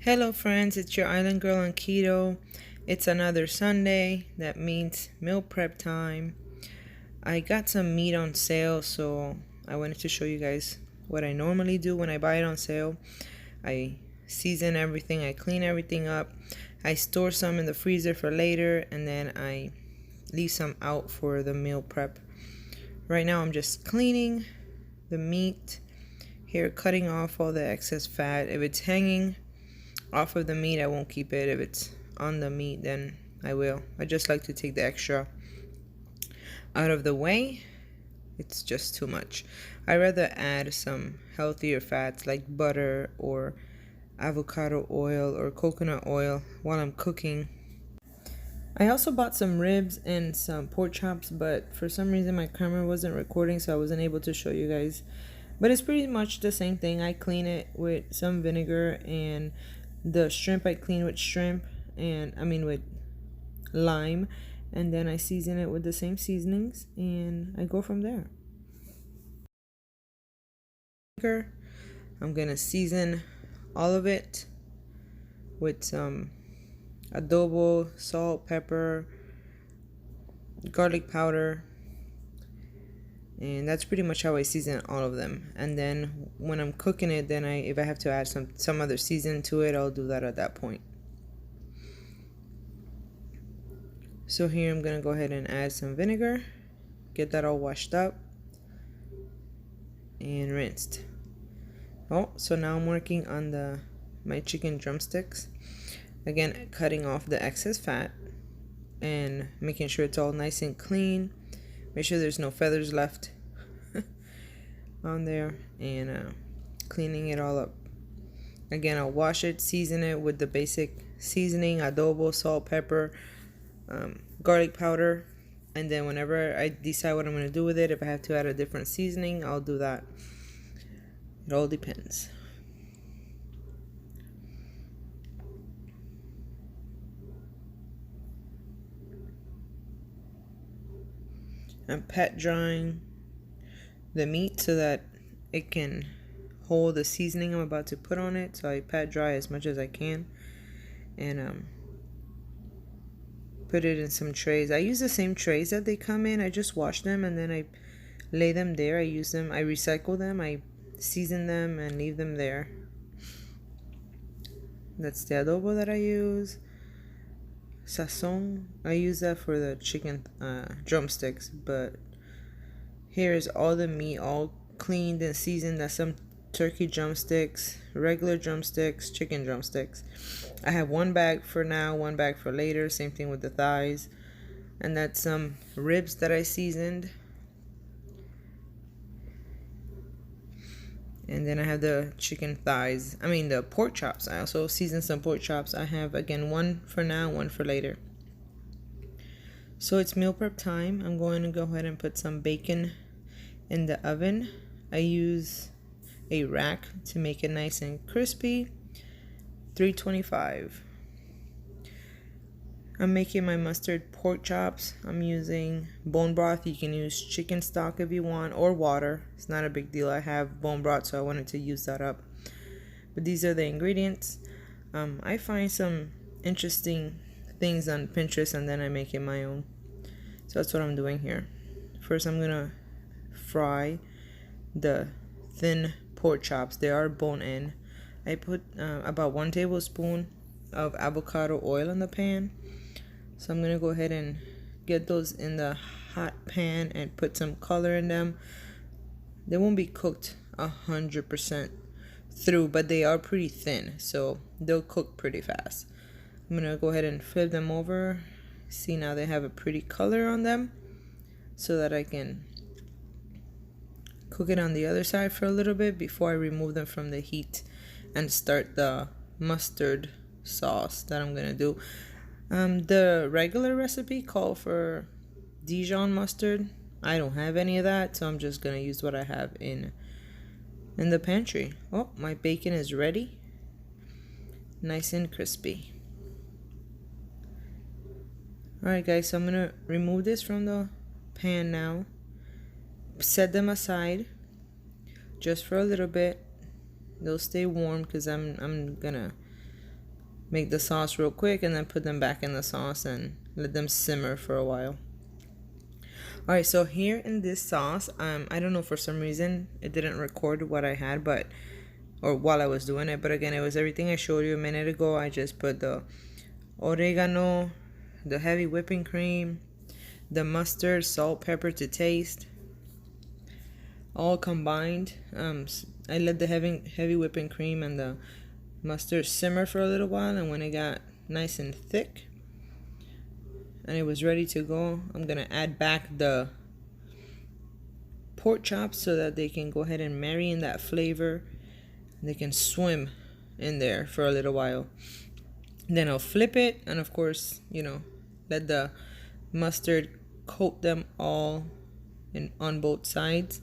Hello, friends, it's your island girl on keto. It's another Sunday. That means meal prep time. I got some meat on sale, so I wanted to show you guys what I normally do when I buy it on sale. I season everything, I clean everything up, I store some in the freezer for later, and then I leave some out for the meal prep. Right now, I'm just cleaning the meat here, cutting off all the excess fat. If it's hanging off of the meat, I won't keep it. If it's on the meat, then I will. I just like to take the extra out of the way. It's just too much. I rather add some healthier fats like butter or avocado oil or coconut oil while I'm cooking. I also bought some ribs and some pork chops, but for some reason my camera wasn't recording, so I wasn't able to show you guys. But it's pretty much the same thing. I clean it with some vinegar, and the shrimp I clean with shrimp, and with lime, and then I season it with the same seasonings, and I go from there. I'm gonna season all of it with some adobo, salt, pepper, garlic powder, and that's pretty much how I season all of them. And then when I'm cooking it, then if I have to add some other season to it, I'll do that at that point. So here I'm gonna go ahead and add some vinegar, get that all washed up and rinsed. So now I'm working on my chicken drumsticks. Again, cutting off the excess fat and making sure it's all nice and clean. Make sure there's no feathers left on there, and cleaning it all up. Again, I'll wash it, season it with the basic seasoning, adobo, salt, pepper, garlic powder, and then whenever I decide what I'm going to do with it, if I have to add a different seasoning, I'll do that. It all depends. I'm pat drying the meat so that it can hold the seasoning I'm about to put on it. So I pat dry as much as I can, and put it in some trays. I use the same trays that they come in. I just wash them and then I lay them there. I use them, I recycle them, I season them and leave them there. That's the adobo that I use. Sazon, I use that for the chicken drumsticks, but here is all the meat all cleaned and seasoned. That's some turkey drumsticks, regular drumsticks, chicken drumsticks. I have one bag for now, one bag for later. Same thing with the thighs. And that's some ribs that I seasoned. And then I have the chicken thighs. The pork chops. I also seasoned some pork chops. I have, again, one for now, one for later. So it's meal prep time. I'm going to go ahead and put some bacon in the oven. I use a rack to make it nice and crispy. 325. I'm making my mustard pork chops. I'm using bone broth. You can use chicken stock if you want, or water. It's not a big deal. I have bone broth, so I wanted to use that up. But these are the ingredients. I find some interesting things on Pinterest and then I make it my own. So that's what I'm doing here. First, I'm gonna fry the thin pork chops. They are bone in. I put about 1 tablespoon of avocado oil in the pan. So I'm gonna go ahead and get those in the hot pan and put some color in them. They won't be cooked 100% through, but they are pretty thin, so they'll cook pretty fast. I'm gonna go ahead and flip them over. See, now they have a pretty color on them, so that I can cook it on the other side for a little bit before I remove them from the heat and start the mustard sauce that I'm gonna do. The regular recipe called for Dijon mustard. I don't have any of that, so I'm just gonna use what I have in the pantry. Oh, my bacon is ready, nice and crispy. Alright guys, so I'm gonna remove this from the pan now. Set them aside just for a little bit. They'll stay warm because I'm gonna make the sauce real quick and then put them back in the sauce and let them simmer for a while. All right, so here in this sauce, I don't know, for some reason it didn't record what I had, or while I was doing it, but again, it was everything I showed you a minute ago. I just put the oregano, the heavy whipping cream, the mustard, salt, pepper to taste, all combined. I let the heavy whipping cream and the mustard simmer for a little while, and when it got nice and thick and it was ready to go, I'm gonna add back the pork chops so that they can go ahead and marry in that flavor. They can swim in there for a little while. Then I'll flip it, and of course, let the mustard coat them all on both sides.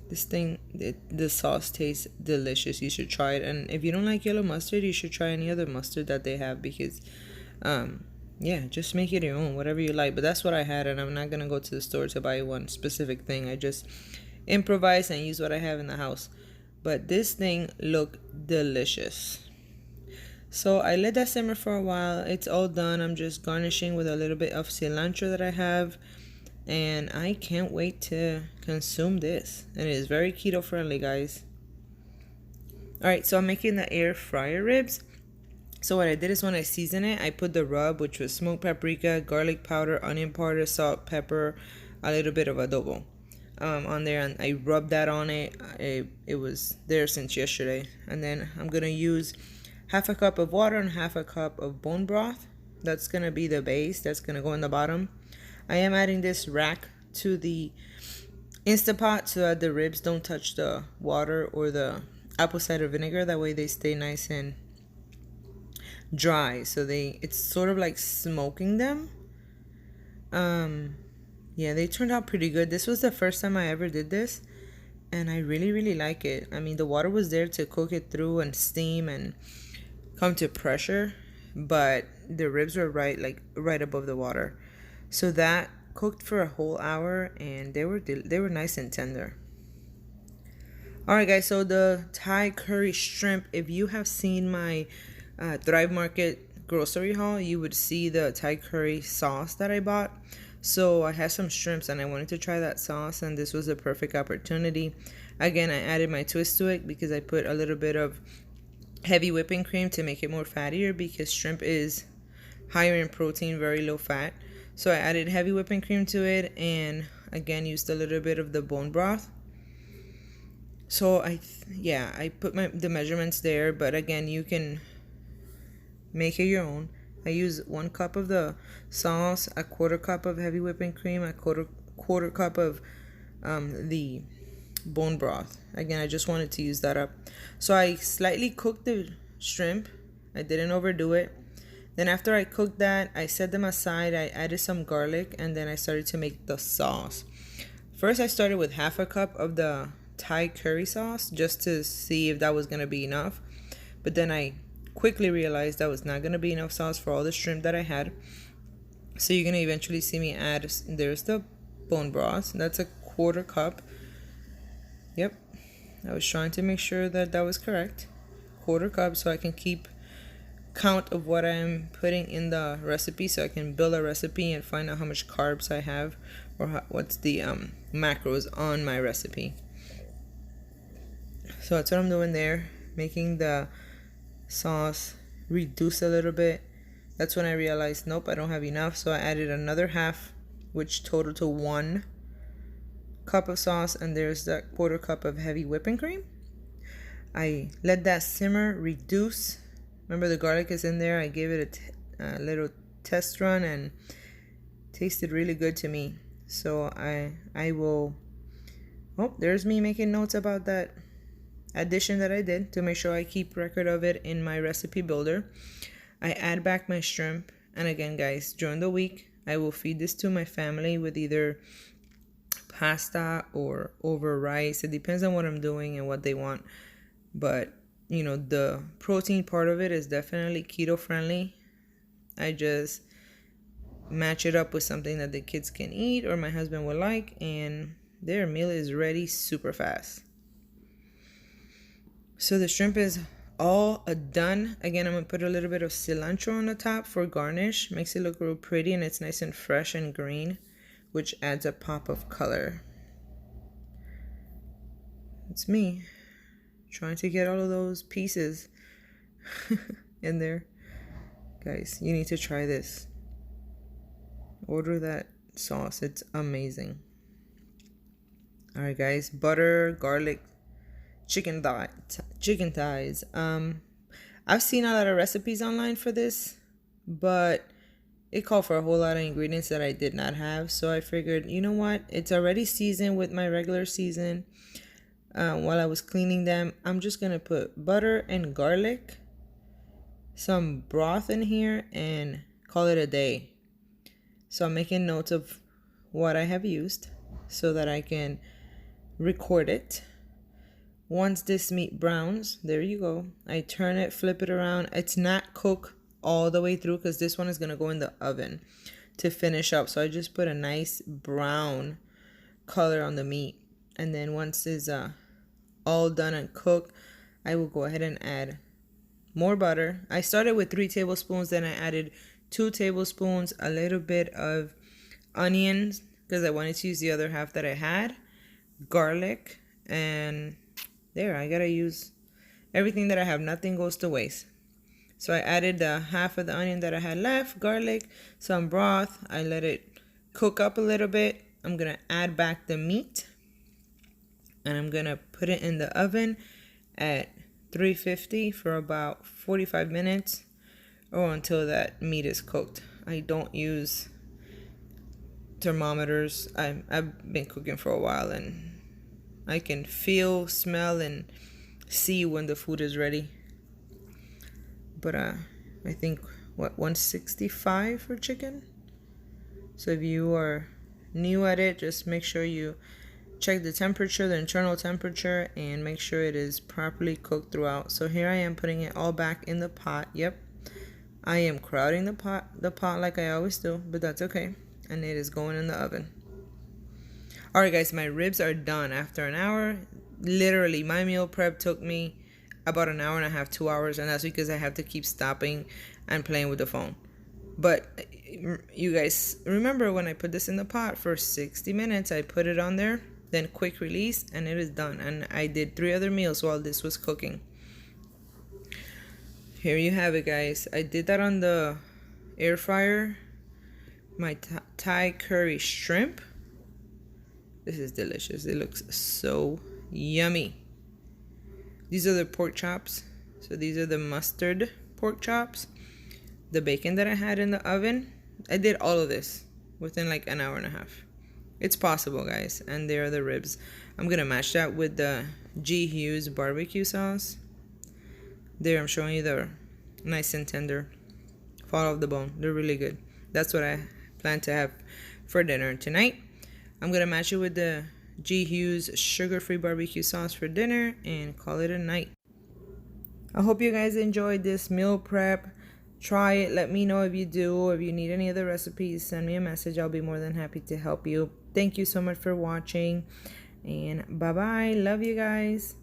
This thing, the sauce tastes delicious. You should try it. And if you don't like yellow mustard, you should try any other mustard that they have, because just make it your own, whatever you like. But that's what I had, and I'm not gonna go to the store to buy one specific thing. I just improvise and use what I have in the house. But this thing looked delicious. So I let that simmer for a while. It's all done. I'm just garnishing with a little bit of cilantro that I have. And I can't wait to consume this. And it is very keto friendly, guys. Alright, so I'm making the air fryer ribs. So what I did is, when I season it, I put the rub, which was smoked paprika, garlic powder, onion powder, salt, pepper, a little bit of adobo on there, and I rubbed that on it. It was there since yesterday. And then I'm going to use half a cup of water and half a cup of bone broth. That's going to be the base. That's going to go in the bottom. I am adding this rack to the Instapot so that the ribs don't touch the water or the apple cider vinegar. That way they stay nice and dry. So it's sort of like smoking them. Yeah, they turned out pretty good. This was the first time I ever did this, and I really, really like it. I mean, the water was there to cook it through and steam and come to pressure, but the ribs were right above the water. So that cooked for a whole hour, and they were nice and tender. Alright guys, so the Thai curry shrimp, if you have seen my Thrive Market grocery haul, you would see the Thai curry sauce that I bought. So I had some shrimps and I wanted to try that sauce, and this was a perfect opportunity. Again, I added my twist to it because I put a little bit of heavy whipping cream to make it more fattier, because shrimp is higher in protein, very low fat. So I added heavy whipping cream to it, and again used a little bit of the bone broth. So I put the measurements there, but again, you can make it your own. I use 1 cup of the sauce, a 1/4 cup of heavy whipping cream, a quarter cup of the bone broth. Again, I just wanted to use that up. So I slightly cooked the shrimp. I didn't overdo it. Then after I cooked that, I set them aside. I added some garlic, and then I started to make the sauce. First, I started with half a cup of the Thai curry sauce just to see if that was going to be enough. But then I quickly realized that was not going to be enough sauce for all the shrimp that I had. So you're going to eventually see me add, there's the bone broth. That's a 1/4 cup. Yep. I was trying to make sure that was correct. 1/4 cup, so I can keep count of what I'm putting in the recipe, so I can build a recipe and find out how much carbs I have, or what's the macros on my recipe. So that's what I'm doing there, making the sauce reduce a little bit. That's when I realized, nope, I don't have enough. So I added another half, which totaled to 1 cup of sauce, and there's that 1/4 cup of heavy whipping cream. I let that simmer, reduce. Remember, the garlic is in there. I gave it a little test run, and tasted really good to me. So I will. Oh, there's me making notes about that addition that I did to make sure I keep record of it in my recipe builder. I add back my shrimp, and again, guys, during the week I will feed this to my family with either pasta or over rice. It depends on what I'm doing and what they want, but the protein part of it is definitely keto friendly. I just match it up with something that the kids can eat or my husband will like, and their meal is ready super fast. So the shrimp is all done. Again, I'm gonna put a little bit of cilantro on the top for garnish. Makes it look real pretty, and it's nice and fresh and green, which adds a pop of color. It's me trying to get all of those pieces in there. Guys, you need to try this. Order that sauce. It's amazing. All right, guys. Butter, garlic, chicken thighs. I've seen a lot of recipes online for this, but it called for a whole lot of ingredients that I did not have. So I figured, you know what? It's already seasoned with my regular season. While I was cleaning them, I'm just gonna put butter and garlic, some broth in here, and call it a day. So I'm making notes of what I have used so that I can record it. Once this meat browns, there you go. I turn it, flip it around. It's not cooked all the way through because this one is gonna go in the oven to finish up. So I just put a nice brown color on the meat. And then once it's all done and cooked, I will go ahead and add more butter. I started with 3 tablespoons, then I added 2 tablespoons, a little bit of onions because I wanted to use the other half that I had, garlic, and there, I gotta use everything that I have. Nothing goes to waste. So I added the half of the onion that I had left, garlic, some broth. I let it cook up a little bit. I'm gonna add back the meat, and I'm gonna put it in the oven at 350 for about 45 minutes or until that meat is cooked. I don't use thermometers. I've been cooking for a while, and I can feel, smell, and see when the food is ready. But I think 165 for chicken. So if you are new at it, just make sure you check the temperature, the internal temperature, and make sure it is properly cooked throughout. So here I am putting it all back in the pot. Yep, I am crowding the pot like I always do, but that's okay. And it is going in the oven. All right, guys, my ribs are done after an hour. Literally, my meal prep took me about an hour and a half, 2 hours, and that's because I have to keep stopping and playing with the phone. But you guys remember when I put this in the pot for 60 minutes, I put it on there, then quick release, and it is done. And I did 3 other meals while this was cooking. Here you have it, guys. I did that on the air fryer. My Thai curry shrimp. This is delicious. It looks so yummy. These are the pork chops. So these are the mustard pork chops. The bacon that I had in the oven. I did all of this within like an hour and a half. It's possible, guys. And there are the ribs. I'm going to mash that with the G. Hughes barbecue sauce. There, I'm showing you the nice and tender. Fall off the bone. They're really good. That's what I plan to have for dinner tonight. I'm going to mash it with the G. Hughes sugar-free barbecue sauce for dinner and call it a night. I hope you guys enjoyed this meal prep. Try it. Let me know if you do. If you need any other recipes, send me a message. I'll be more than happy to help you. Thank you so much for watching. And bye-bye. Love you guys.